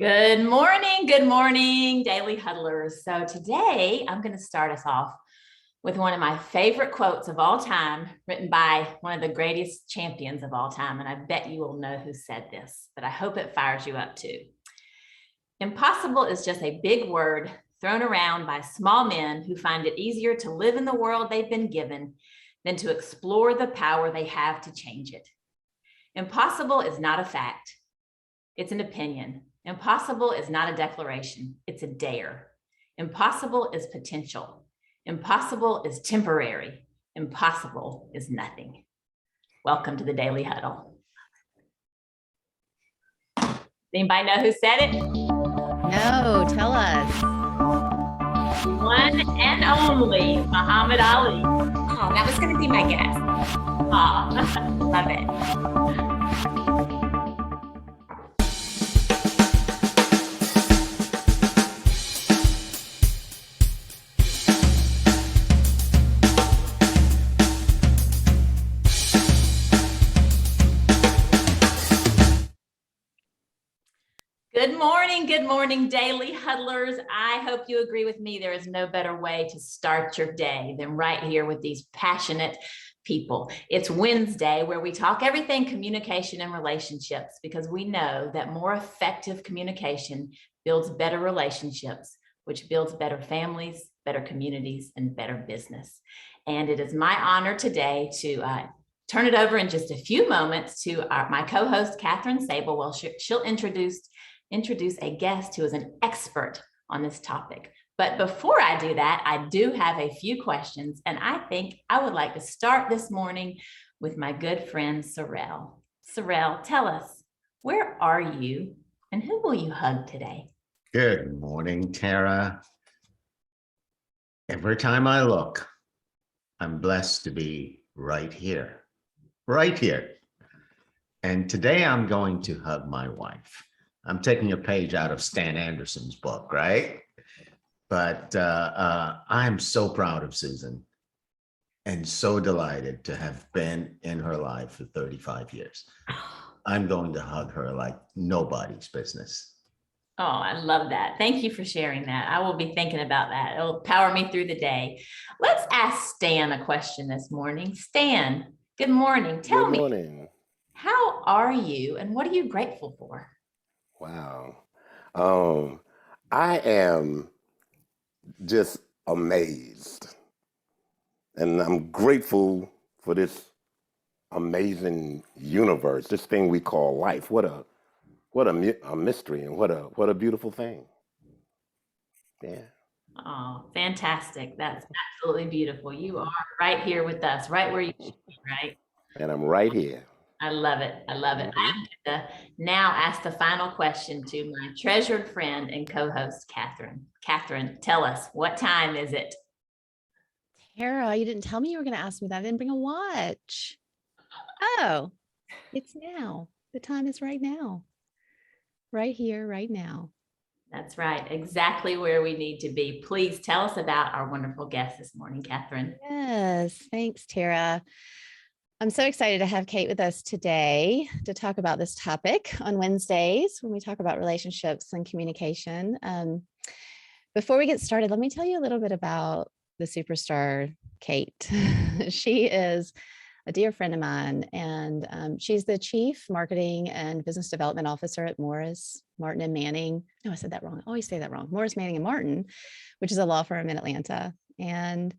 Good morning, Daily Huddlers. So today I'm going to start us off with one of my favorite quotes of all time, written by one of the greatest champions of all time. And I bet you will know who said this, but I hope it fires you up too. Impossible is just a big word thrown around by small men who find it easier to live in the world they've been given than to explore the power they have to change it. Impossible is not a fact. It's an opinion. Impossible is not a declaration, it's a dare. Impossible is potential. Impossible is temporary. Impossible is nothing. Welcome to the Daily Huddle. Anybody know who said it? No, tell us. One and only Muhammad Ali. Oh, that was going to be my guess. Oh, love it. Good morning, Daily Huddlers. I hope you agree with me. There is no better way to start your day than right here with these passionate people. It's Wednesday where we talk everything communication and relationships because we know that more effective communication builds better relationships, which builds better families, better communities, and better business. And it is my honor today to turn it over in just a few moments to my co-host, Catherine Sable. Well, she'll introduce a guest who is an expert on this topic. But before I do that, I do have a few questions, and I think I would like to start this morning with my good friend, Sorrel. Sorrel, tell us, where are you and who will you hug today? Good morning, Tara. Every time I look, I'm blessed to be right here. And today I'm going to hug my wife. I'm taking a page out of Stan Anderson's book, right? But I'm so proud of Susan and so delighted to have been in her life for 35 years. I'm going to hug her like nobody's business. Oh, I love that. Thank you for sharing that. I will be thinking about that. It'll power me through the day. Let's ask Stan a question this morning. Stan, good morning. Tell me, how are you and what are you grateful for? Wow. I am just amazed. And I'm grateful for this amazing universe, this thing we call life. What a mystery and what a beautiful thing. Yeah. Oh, fantastic. That's absolutely beautiful. You are right here with us, right where you should be, right? And I'm right here. I love it. I love it. I'm going to now ask the final question to my treasured friend and co-host, Catherine. Catherine, tell us, what time is it? Tara, you didn't tell me you were going to ask me that. I didn't bring a watch. Oh, it's now. The time is right now. Right here, right now. That's right. Exactly where we need to be. Please tell us about our wonderful guest this morning, Catherine. Yes, thanks, Tara. I'm so excited to have Kate with us today to talk about this topic on Wednesdays when we talk about relationships and communication. Before we get started, let me tell you a little bit about the superstar Kate. She is a dear friend of mine, and she's the Chief Marketing and Business Development Officer at Morris, Martin and Manning. No, I said that wrong. I always say that wrong. Morris, Manning and Martin, which is a law firm in Atlanta. And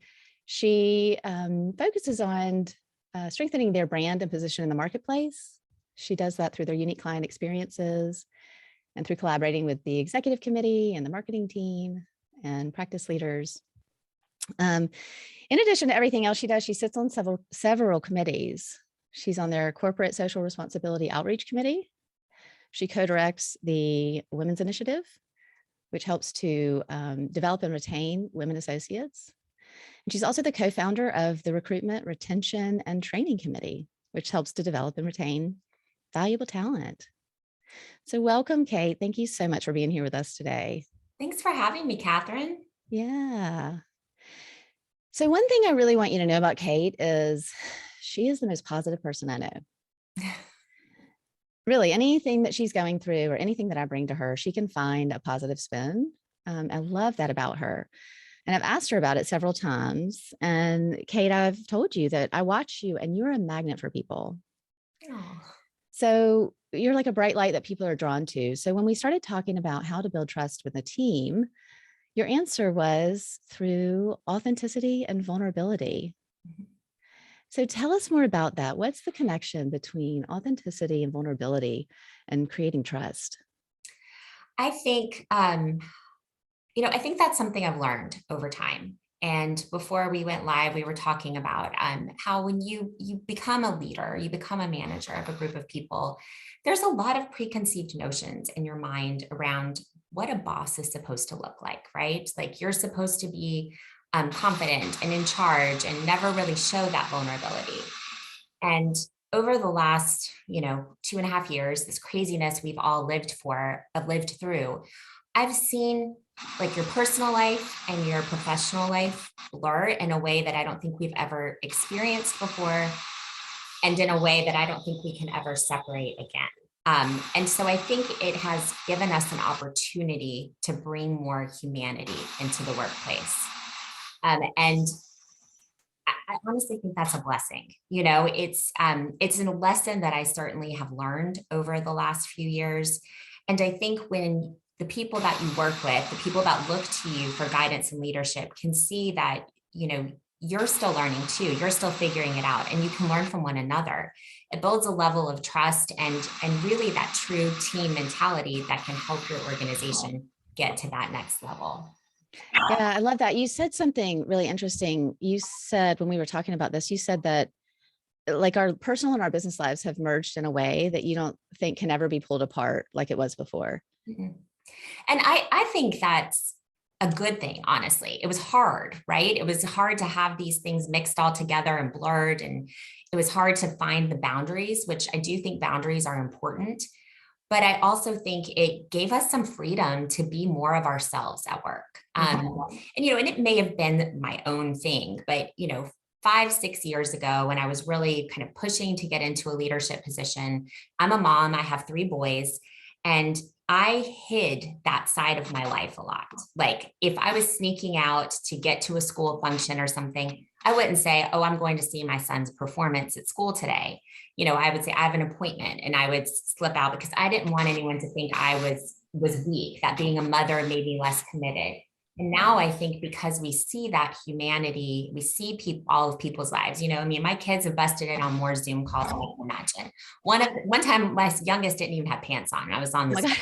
she focuses on strengthening their brand and position in the marketplace. She does that through their unique client experiences and through collaborating with the executive committee and the marketing team and practice leaders. In addition to everything else she does, she sits on several committees. She's on their Corporate Social Responsibility Outreach Committee. She co-directs the Women's Initiative, which helps to develop and retain women associates. And she's also the co-founder of the Recruitment, Retention, and Training Committee, which helps to develop and retain valuable talent. So welcome, Kate. Thank you so much for being here with us today. Thanks for having me, Catherine. Yeah. So one thing I really want you to know about Kate is she is the most positive person I know. really anything that she's going through or anything that I bring to her, she can find a positive spin. I love that about her. And I've asked her about it several times. And Kate, I've told you that I watch you and you're a magnet for people. Oh. So you're like a bright light that people are drawn to. So when we started talking about how to build trust with a team, your answer was through authenticity and vulnerability. So tell us more about that. What's the connection between authenticity and vulnerability and creating trust? I think, I think that's something I've learned over time. And before we went live, we were talking about how when you become a leader, you become a manager of a group of people, there's a lot of preconceived notions in your mind around what a boss is supposed to look like, right? Like you're supposed to be confident and in charge and never really show that vulnerability. And over the last, 2.5 years, this craziness we've all lived through, I've seen like your personal life and your professional life blur in a way that I don't think we've ever experienced before, and in a way that I don't think we can ever separate again. And so I think it has given us an opportunity to bring more humanity into the workplace. And I honestly think that's a blessing. It's a lesson that I certainly have learned over the last few years. And I think when the people that you work with, the people that look to you for guidance and leadership can see that, you're still learning too, you're still figuring it out, and you can learn from one another. It builds a level of trust and really that true team mentality that can help your organization get to that next level. Yeah, I love that. You said something really interesting. You said when we were talking about this, you said that like our personal and our business lives have merged in a way that you don't think can ever be pulled apart like it was before. Mm-hmm. And I think that's a good thing, honestly. It was hard, right? It was hard to have these things mixed all together and blurred. And it was hard to find the boundaries, which I do think boundaries are important. But I also think it gave us some freedom to be more of ourselves at work. And it may have been my own thing, but, 5-6 years ago, when I was really kind of pushing to get into a leadership position, I'm a mom, I have 3 boys, and I hid that side of my life a lot. Like if I was sneaking out to get to a school function or something, I wouldn't say, oh, I'm going to see my son's performance at school today. I would say I have an appointment, and I would slip out because I didn't want anyone to think I was weak, that being a mother made me less committed. And now I think because we see that humanity, we see all of people's lives. My kids have busted in on more Zoom calls than I can imagine. One time, my youngest didn't even have pants on. I was on the bus.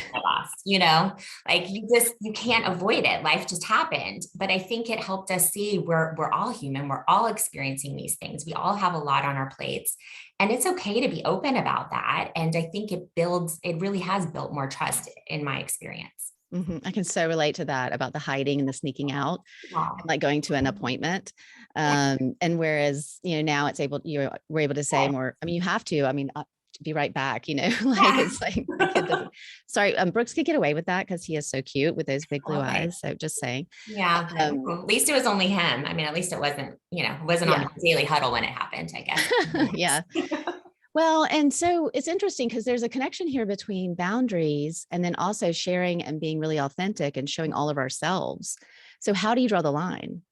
Like you can't avoid it. Life just happened. But I think it helped us see we're all human. We're all experiencing these things. We all have a lot on our plates, and it's okay to be open about that. And I think it really has built more trust in my experience. Mm-hmm. I can so relate to that about the hiding and the sneaking out, like going to an appointment. And whereas, now we're able to say more, you have to, be right back, it's like the kid doesn't, sorry, Brooks could get away with that because he is so cute with those big blue eyes. So just saying. Yeah. At least it was only him. At least it wasn't, it wasn't on the daily huddle when it happened, I guess. Yeah. Well, and so it's interesting because there's a connection here between boundaries and then also sharing and being really authentic and showing all of ourselves. So how do you draw the line?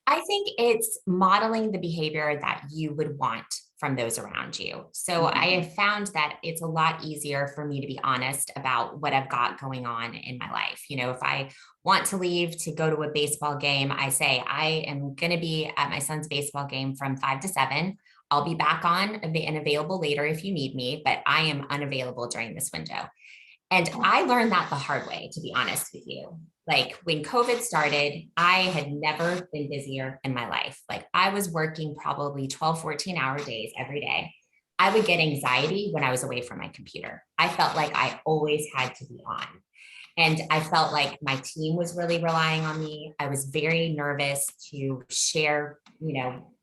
I think it's modeling the behavior that you would want from those around you. So I have found that it's a lot easier for me to be honest about what I've got going on in my life. If I want to leave to go to a baseball game, I say, I am going to be at my son's baseball game from 5 to 7. I'll be back on and available later if you need me, but I am unavailable during this window. And I learned that the hard way, to be honest with you. Like when COVID started, I had never been busier in my life. Like I was working probably 12, 14-hour days every day. I would get anxiety when I was away from my computer. I felt like I always had to be on. And I felt like my team was really relying on me. I was very nervous to share,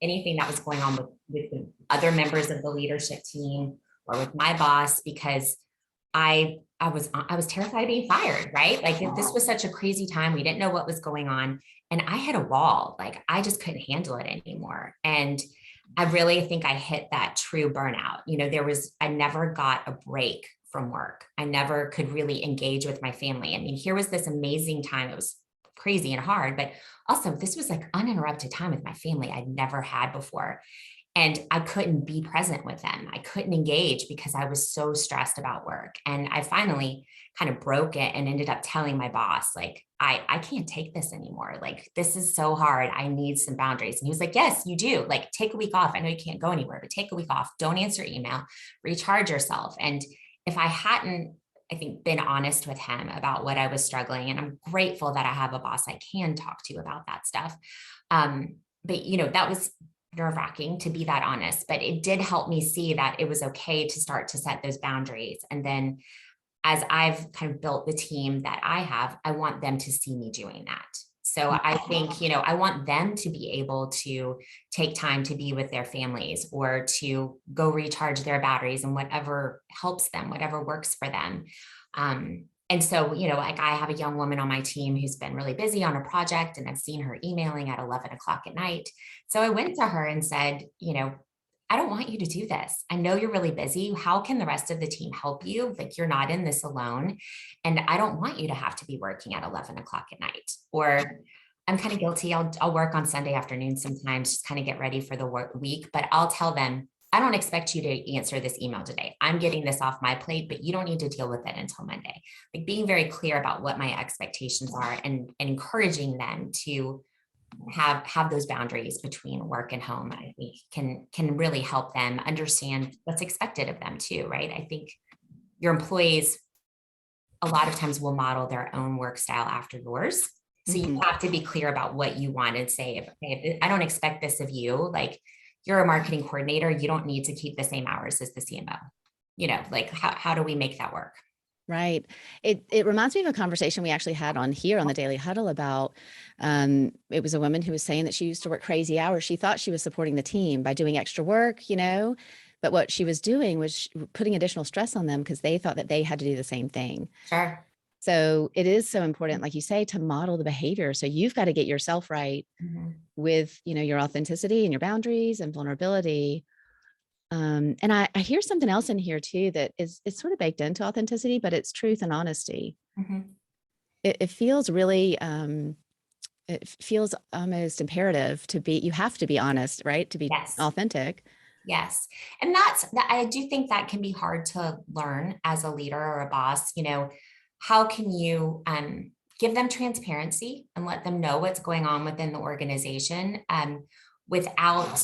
anything that was going on with the other members of the leadership team or with my boss, because I was terrified of being fired, right? Like this was such a crazy time. We didn't know what was going on. And I had a wall, like I just couldn't handle it anymore. And I really think I hit that true burnout. I never got a break from work. I never could really engage with my family. I mean, here was this amazing time. It was crazy and hard, but also this was like uninterrupted time with my family I'd never had before. And I couldn't be present with them. I couldn't engage because I was so stressed about work. And I finally kind of broke it and ended up telling my boss, like, I can't take this anymore. Like, this is so hard. I need some boundaries. And he was like, yes, you do. Like, take a week off. I know you can't go anywhere, but take a week off. Don't answer email, recharge yourself. And if I hadn't, I think, been honest with him about what I was struggling, and I'm grateful that I have a boss I can talk to about that stuff. But that was nerve-wracking to be that honest, but it did help me see that it was okay to start to set those boundaries. And then as I've kind of built the team that I have, I want them to see me doing that. So I think, I want them to be able to take time to be with their families or to go recharge their batteries and whatever helps them, whatever works for them. And so, like I have a young woman on my team who's been really busy on a project, and I've seen her emailing at 11 o'clock at night. So I went to her and said, I don't want you to do this. I know you're really busy. How can the rest of the team help you? Like, you're not in this alone. And I don't want you to have to be working at 11 o'clock at night. Or I'm kind of guilty. I'll work on Sunday afternoon sometimes, just kind of get ready for the week. But I'll tell them, I don't expect you to answer this email today. I'm getting this off my plate, but you don't need to deal with it until Monday. Like, being very clear about what my expectations are and encouraging them to have those boundaries between work and home, I think can really help them understand what's expected of them too, right? I think your employees a lot of times will model their own work style after yours. So you have to be clear about what you want and say, if I don't expect this of you, like, you're a marketing coordinator, you don't need to keep the same hours as the CMO. Like, how do we make that work? Right. It reminds me of a conversation we actually had on here on the Daily Huddle about, it was a woman who was saying that she used to work crazy hours. She thought she was supporting the team by doing extra work, but what she was doing was putting additional stress on them because they thought that they had to do the same thing. Sure. So it is so important, like you say, to model the behavior. So you've got to get yourself right with, your authenticity and your boundaries and vulnerability. And I hear something else in here too, that it's sort of baked into authenticity, but it's truth and honesty. It feels really, it feels almost imperative you have to be honest, right? To be authentic. Yes. And I do think that can be hard to learn as a leader or a boss. How can you give them transparency and let them know what's going on within the organization without,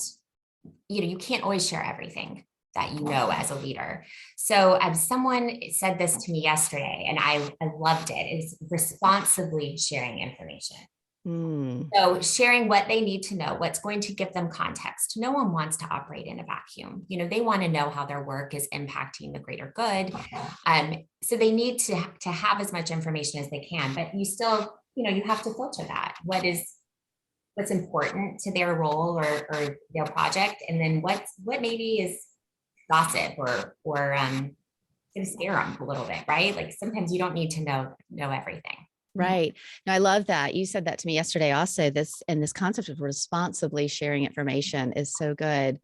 you can't always share everything that as a leader. So someone said this to me yesterday, and I loved it, is responsibly sharing information. So sharing what they need to know, what's going to give them context. No one wants to operate in a vacuum. They want to know how their work is impacting the greater good. So they need to have as much information as they can, but you still, you have to filter that. What's important to their role or their project, and then what maybe is gossip or going to scare them a little bit, right? Like, sometimes you don't need to know everything. Right. No, I love that. You said that to me yesterday also, this concept of responsibly sharing information is so good.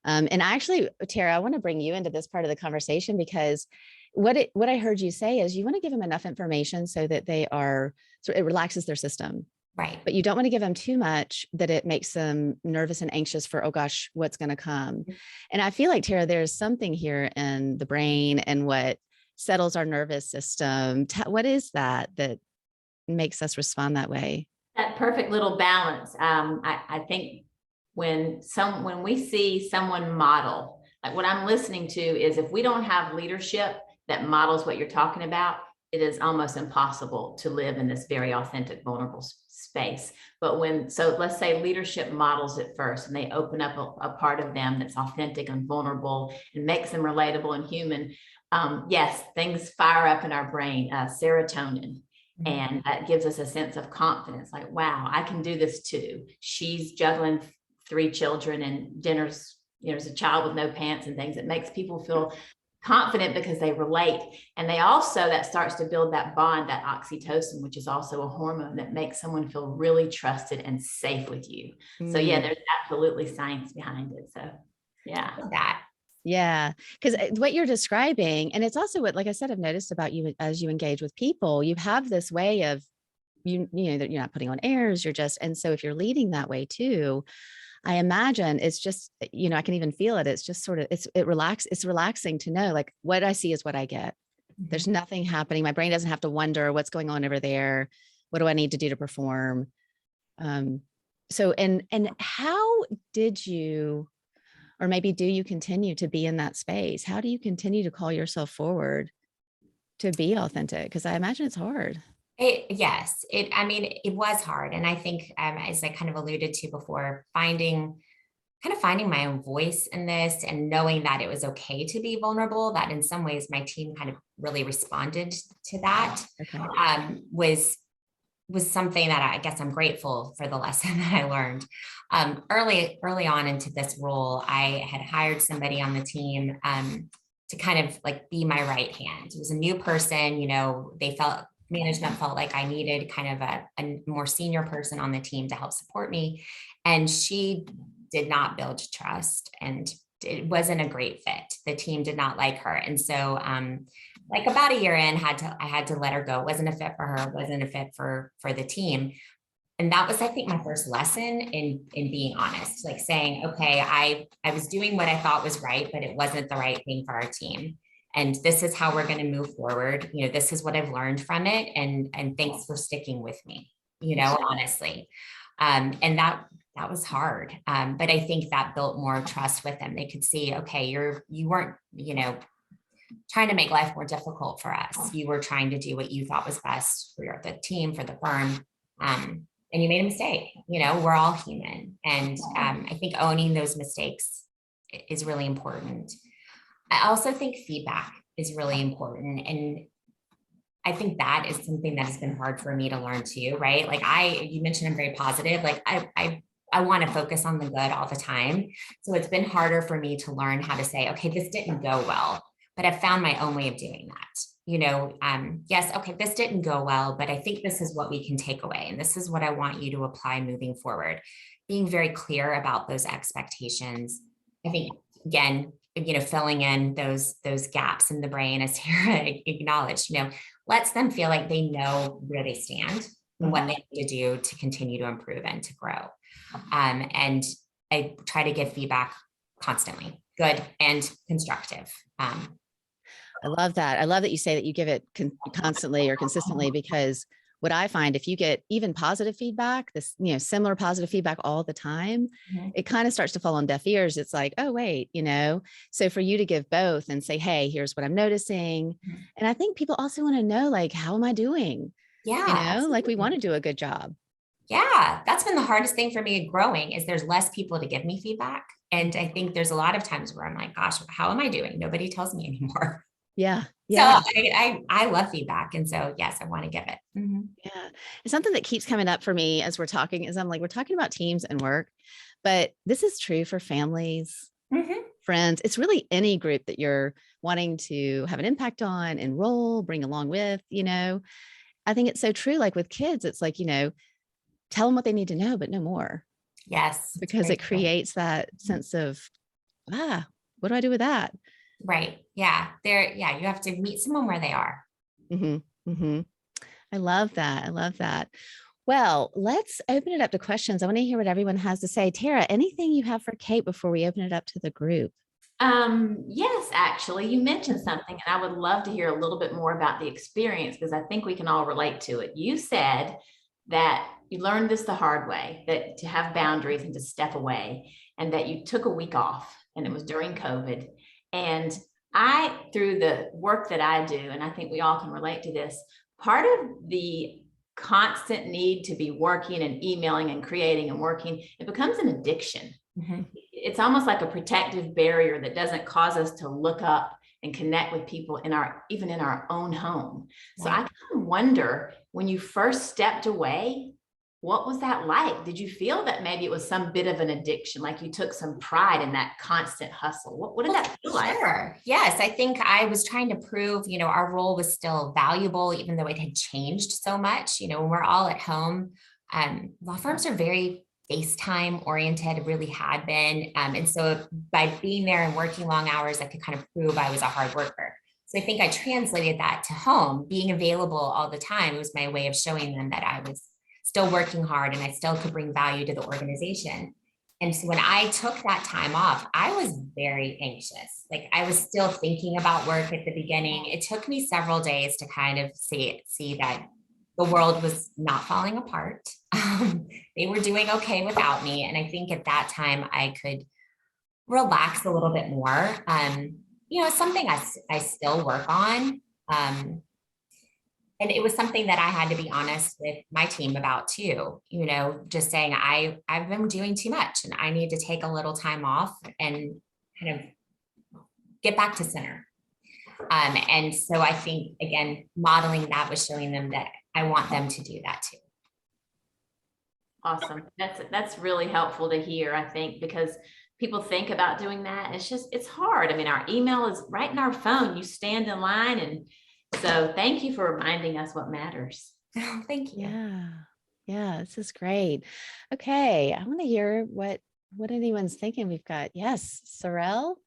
And actually, Tara, I want to bring you into this part of the conversation, because what I heard you say is you want to give them enough information so that it relaxes their system. Right. But you don't want to give them too much that it makes them nervous and anxious for, oh gosh, what's going to come. And I feel like, Tara, there's something here in the brain and what settles our nervous system. What is that makes us respond that way? That perfect little balance. I think when we see someone model, like what I'm listening to is, if we don't have leadership that models what you're talking about, it is almost impossible to live in this very authentic, vulnerable space. But so let's say leadership models it first, and they open up a part of them that's authentic and vulnerable and makes them relatable and human. Yes, things fire up in our brain, serotonin. And that gives us a sense of confidence, like, wow, I can do this too. She's juggling 3 children and dinners, there's a child with no pants and things. It makes people feel confident because they relate. And they also, that starts to build that bond, that oxytocin, which is also a hormone that makes someone feel really trusted and safe with you. So yeah, there's absolutely science behind it. So yeah. That. Yeah, because what you're describing, and it's also what, like I said, I've noticed about you as you engage with people, you have this way of, you know, that you're not putting on airs, you're just, and so if you're leading that way too, I imagine it's just, you know, I can even feel it. It's just sort of, it's relaxing to know like what I see is what I get. There's nothing happening. My brain doesn't have to wonder what's going on over there. What do I need to do to perform? So, and how did you, or maybe do you continue to be in that space? How do you continue to call yourself forward to be authentic? Because I imagine it's hard. Yes, I mean, it was hard. And I think, as I kind of alluded to before, finding my own voice in this and knowing that it was okay to be vulnerable, that in some ways my team kind of really responded to that, Okay. was something that I guess I'm grateful for the lesson that I learned. Early on into this role, I had hired somebody on the team to kind of like be my right hand. It was a new person, you know, management felt like I needed kind of a more senior person on the team to help support me. And she did not build trust, and it wasn't a great fit. The team did not like her. And so like about a year in, I had to let her go. It wasn't a fit for her, wasn't a fit for the team. And that was, I think, my first lesson in being honest, like saying, okay, I was doing what I thought was right, but it wasn't the right thing for our team. And this is how we're going to move forward. You know, this is what I've learned from it. And thanks for sticking with me, you know, honestly. And that was hard. But I think that built more trust with them. They could see, okay, you weren't, you know, trying to make life more difficult for us. You were trying to do what you thought was best for the team, for the firm. And you made a mistake. You know, we're all human. And I think owning those mistakes is really important. I also think feedback is really important. And I think that is something that has been hard for me to learn too, right? Like you mentioned I'm very positive. Like I want to focus on the good all the time. So it's been harder for me to learn how to say, okay, this didn't go well, but I've found my own way of doing that. You know, yes, okay, this didn't go well, but I think this is what we can take away. And this is what I want you to apply moving forward. Being very clear about those expectations. I think, again, you know, filling in those gaps in the brain, as Tara acknowledged, you know, lets them feel like they know where they stand and what they need to do to continue to improve and to grow. And I try to give feedback constantly, good and constructive. I love that. I love that you say that you give it constantly or consistently, because what I find, if you get even positive feedback, this, you know, similar positive feedback all the time, it kind of starts to fall on deaf ears. It's like, oh, wait, you know, so for you to give both and say, hey, here's what I'm noticing. And I think people also want to know, like, how am I doing? Yeah. You know, absolutely. like we want to do a good job. Yeah, that's been the hardest thing for me growing, is there's less people to give me feedback. And I think there's a lot of times where I'm like, gosh, how am I doing? Nobody tells me anymore. Yeah. Yeah. So I love feedback. And so, yes, I want to give it. Yeah. It's something that keeps coming up for me as we're talking, is I'm like, we're talking about teams and work, but this is true for families, friends. It's really any group that you're wanting to have an impact on, enroll, bring along with, you know. I think it's so true. Like with kids, it's like, you know, tell them what they need to know, but no more. Yes. Because it creates that sense of, what do I do with that? Right. Yeah. You have to meet someone where they are. I love that. I love that. Well, let's open it up to questions. I want to hear what everyone has to say. Tara, anything you have for Kate before we open it up to the group? Yes, actually, you mentioned something, and I would love to hear a little bit more about the experience, because I think we can all relate to it. You said that you learned this the hard way, that to have boundaries and to step away, and that you took a week off, and it was during COVID. And through the work that I do, and I think we all can relate to this, part of the constant need to be working and emailing and creating and working, it becomes an addiction. It's almost like a protective barrier that doesn't cause us to look up and connect with people even in our own home. So I kind of wonder, when you first stepped away, what was that like? Did you feel that maybe it was some bit of an addiction, like you took some pride in that constant hustle? What did that feel like? Sure. Yes, I think I was trying to prove, our role was still valuable, even though it had changed so much. When we're all at home, law firms are very FaceTime oriented, really had been. And so by being there and working long hours, I could kind of prove I was a hard worker. So I think I translated that to home. Being available all the time was my way of showing them that I was still working hard and I still could bring value to the organization. And so when I took that time off, I was very anxious. Like I was still thinking about work at the beginning. It took me several days to kind of see that the world was not falling apart. They were doing okay without me. And I think at that time I could relax a little bit more. It's something I still work on. And it was something that I had to be honest with my team about too, just saying I've been doing too much and I need to take a little time off and kind of get back to center. And so I think, again, modeling that was showing them that I want them to do that too. Awesome. That's really helpful to hear, I think, because people think about doing that. It's hard. I mean, our email is right in our phone. You stand in line. And so thank you for reminding us what matters. Oh, thank you. Yeah, this is great. Okay, I want to hear what anyone's thinking. We've got, yes, Sorrel.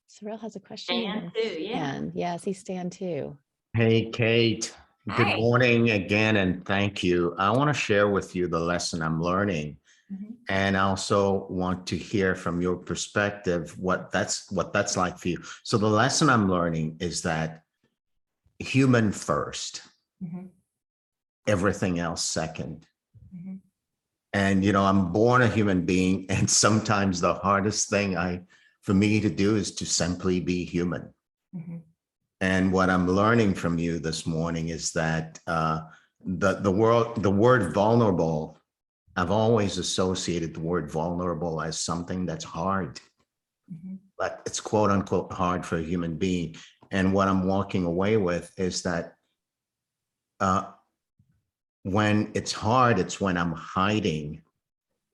Sorrel has a question. Stan too, yeah. And yes, he's Stan too. Hey, Kate. Good Hi. morning again, and thank you. I want to share with you the lesson I'm learning. Mhm. And I also want to hear from your perspective what that's like for you. So the lesson I'm learning is that human first, Mhm. everything else second. Mhm. And I'm born a human being, and sometimes the hardest thing for me to do is to simply be human. Mhm. And what I'm learning from you this morning is that the word vulnerable, I've always associated the word vulnerable as something that's hard, Mhm. but it's quote unquote hard for a human being. And what I'm walking away with is that when it's hard, it's when I'm hiding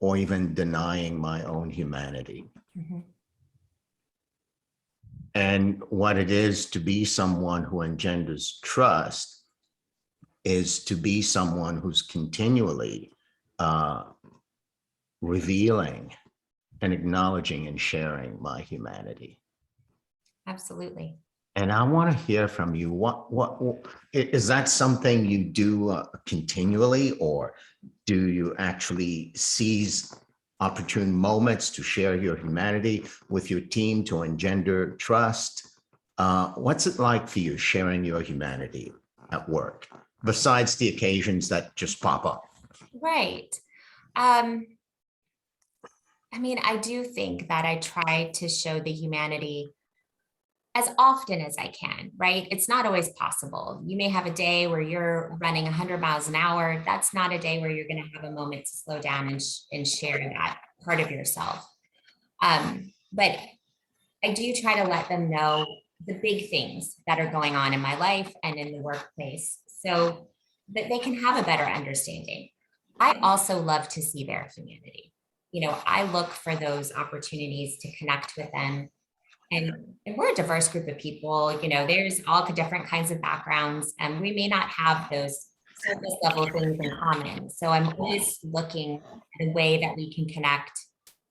or even denying my own humanity. Mhm. And what it is to be someone who engenders trust is to be someone who's continually revealing and acknowledging and sharing my humanity. Absolutely. And I want to hear from you. What is that something you do continually, or do you actually seize opportune moments to share your humanity with your team to engender trust? What's it like for you sharing your humanity at work, besides the occasions that just pop up? Right. I do think that I try to show the humanity as often as I can, right? It's not always possible. You may have a day where you're running 100 miles an hour. That's not a day where you're going to have a moment to slow down and share that part of yourself. But I do try to let them know the big things that are going on in my life and in the workplace so that they can have a better understanding. I also love to see their humanity. I look for those opportunities to connect with them. And we're a diverse group of people, there's all different kinds of backgrounds, and we may not have those surface level things in common. So I'm always looking at a way that we can connect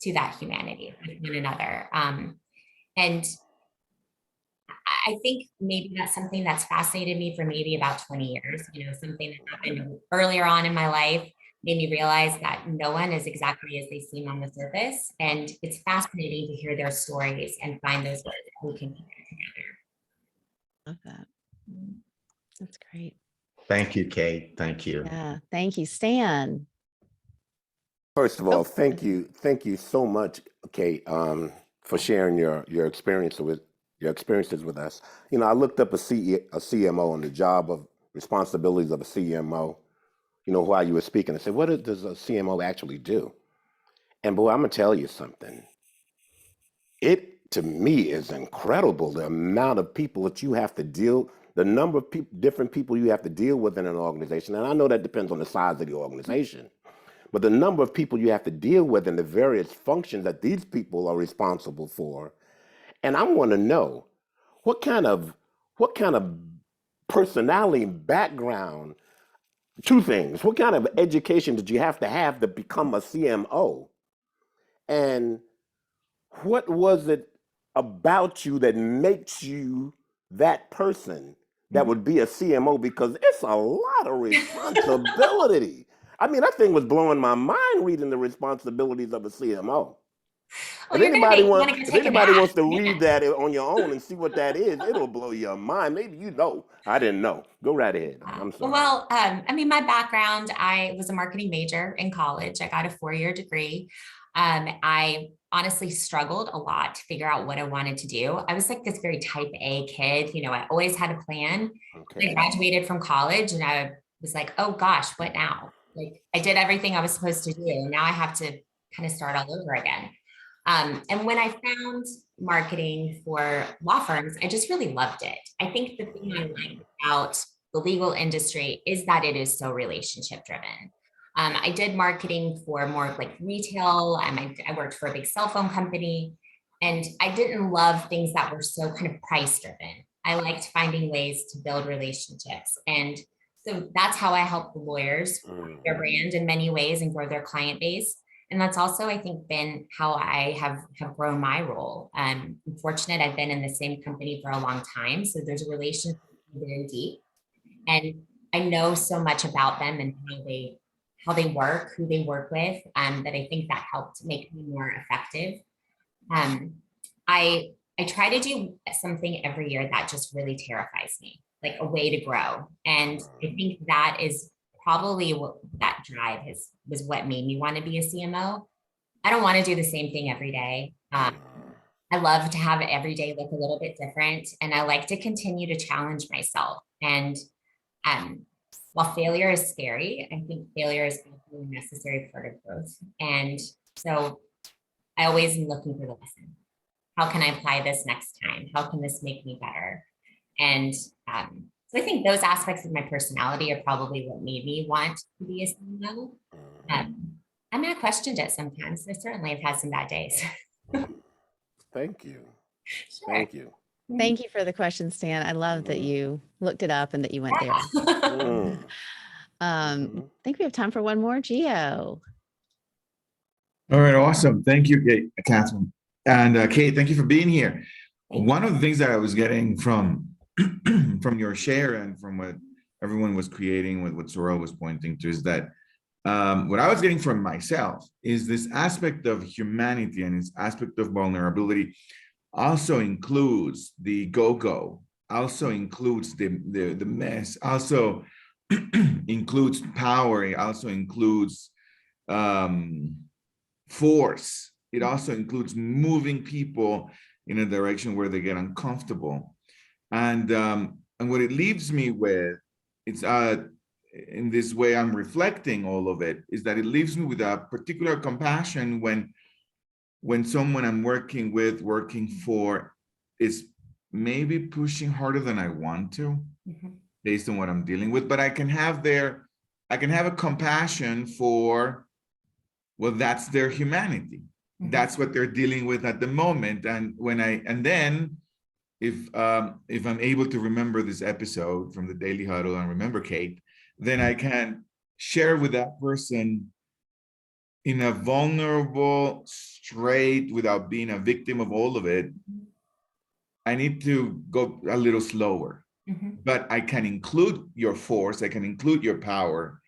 to that humanity with one another. And I think maybe that's something that's fascinated me for maybe about 20 years, something that happened earlier on in my life made me realize that no one is exactly as they seem on the surface. And it's fascinating to hear their stories and find those words that we can connect together. Love that. That's great. Thank you, Kate. Thank you. Yeah. Thank you, Stan. First of all, thank you so much, Kate, for sharing your experiences with us. I looked up a CMO and the job of responsibilities of a CMO. While you were speaking, I said, what does a CMO actually do? And boy, I'm gonna tell you something. It to me is incredible the amount of people that you have to the number of different people you have to deal with in an organization. And I know that depends on the size of the organization. but the number of people you have to deal with and the various functions that these people are responsible for. And I want to know what kind of personality background, two things. What kind of education did you have to become a CMO? And what was it about you that makes you that person that would be a CMO? Because it's a lot of responsibility. I mean, that thing was blowing my mind reading the responsibilities of a CMO. Well, If you're gonna anybody make me want to go take a nap. wants to read that on your own and see what that is, it'll blow your mind. Maybe you know. I didn't know. Go right ahead. I'm sorry. Well, I mean, my background, I was a marketing major in college. I got a 4-year degree. I honestly struggled a lot to figure out what I wanted to do. I was like this very type A kid. You know, I always had a plan. Okay. I graduated from college and I was like, oh gosh, what now? Like I did everything I was supposed to do. Now I have to kind of start all over again. And when I found marketing for law firms, I just really loved it. I think the thing I like about the legal industry is that it is so relationship driven. I did marketing for more like retail. I worked for a big cell phone company, and I didn't love things that were so kind of price driven. I liked finding ways to build relationships. And so that's how I help the lawyers grow their brand in many ways and grow their client base. And that's also, I think, been how I have grown my role. I'm fortunate I've been in the same company for a long time. So there's a relationship very deep. And I know so much about them and how they work, who they work with, that I think that helped make me more effective. I try to do something every year that just really terrifies me, like a way to grow. And I think that is probably what that drive was what made me want to be a CMO. I don't want to do the same thing every day. I love to have every day look a little bit different. And I like to continue to challenge myself. And while failure is scary, I think failure is a necessary part of growth. And so I always am looking for the lesson. How can I apply this next time? How can this make me better? And so I think those aspects of my personality are probably what made me want to be a CMO. I mean, I questioned it sometimes. I certainly have had some bad days. Thank you. Sure. Thank you. Thank you for the question, Stan. I love that you looked it up and that you went there. I think we have time for one more. Gio. All right, awesome. Thank you, Catherine. And Kate, thank you for being here. One of the things that I was getting from your share and from what everyone was creating, what Sorrel was pointing to, is that what I was getting from myself is this aspect of humanity and this aspect of vulnerability also includes the go-go, also includes the mess, also includes power, it also includes force. It also includes moving people in a direction where they get uncomfortable. And what it leaves me with, it's in this way I'm reflecting all of it, is that it leaves me with a particular compassion when someone I'm working with, working for, is maybe pushing harder than I want to, based on what I'm dealing with. But I can have a compassion for, well, that's their humanity. That's what they're dealing with at the moment. And then if I'm able to remember this episode from the Daily Huddle and remember Kate, then I can share with that person in a vulnerable, straight, without being a victim of all of it. I need to go a little slower, but I can include your force, I can include your power,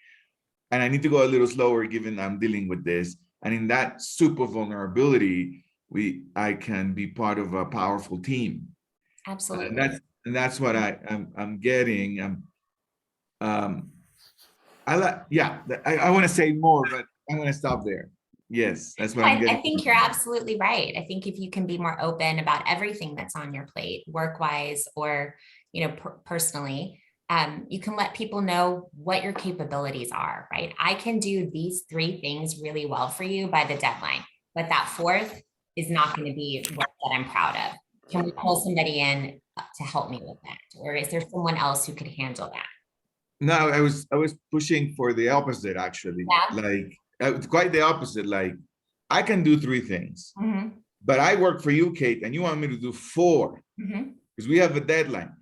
and I need to go a little slower given I'm dealing with this. And in that super vulnerability, I can be part of a powerful team. Absolutely. And that's what I'm getting. I want to say more, but I'm going to stop there. Yes, that's what I'm getting. I think you're absolutely right. I think if you can be more open about everything that's on your plate, work-wise or personally, you can let people know what your capabilities are, right? I can do these 3 things really well for you by the deadline, but that 4th is not going to be what I'm proud of. Can we pull somebody in to help me with that? Or is there someone else who could handle that? No, I was pushing for the opposite, actually. Yeah. Like, it's quite the opposite. Like, I can do 3 things, but I work for you, Kate, and you want me to do 4 because we have a deadline.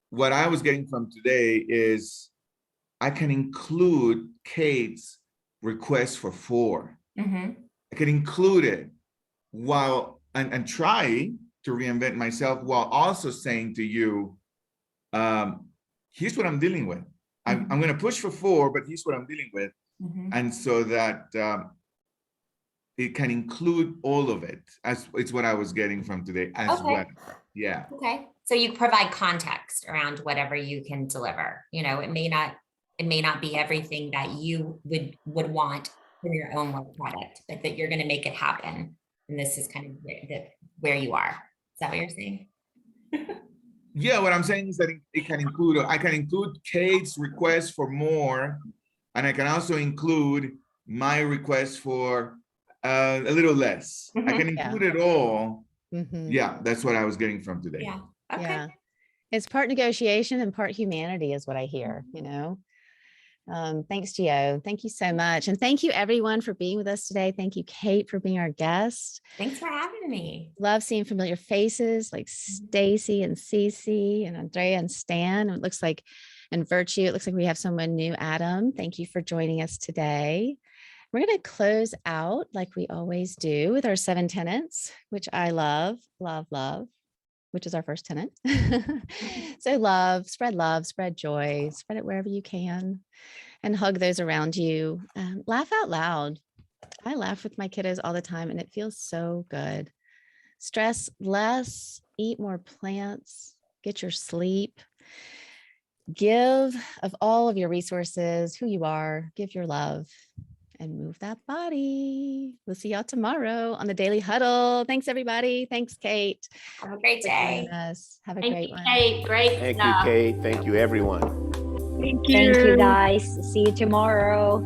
What I was getting from today is I can include Kate's request for 4. I can include it while and try to reinvent myself while also saying to you, here's what I'm dealing with. I'm going to push for 4, but here's what I'm dealing with. And so that it can include all of it. As it's what I was getting from today as well. Yeah. Okay. So you provide context around whatever you can deliver. You know, it may not be everything that you would want for your own work product, but that you're going to make it happen. And this is kind of where you are. Is that what you're saying? Yeah, what I'm saying is that it can include, I can include Kate's request for more, and I can also include my request for a little less. I can include it all. Yeah, that's what I was getting from today. Yeah. Okay. Yeah. It's part negotiation and part humanity is what I hear, you know. Thanks, Gio. Thank you so much. And thank you everyone for being with us today. Thank you, Kate, for being our guest. Thanks for having me. Love seeing familiar faces like Stacy and Cece and Andrea and Stan. It looks like, and Virtue, it looks like we have someone new, Adam. Thank you for joining us today. We're going to close out like we always do with our 7 tenets, which I love, which is our first tenet. So spread joy, spread it wherever you can, and hug those around you. Laugh out loud. I laugh with my kiddos all the time, and it feels so good. Stress less, eat more plants, get your sleep. Give of all of your resources, who you are, give your love, and move that body. We'll see y'all tomorrow on the Daily Huddle. Thanks, everybody. Thanks, Kate. Have a great for day. joining us. Have a Thank great you, one. Kate. Great Thank stuff. you, Kate. Thank you, everyone. Thank you, guys. See you tomorrow.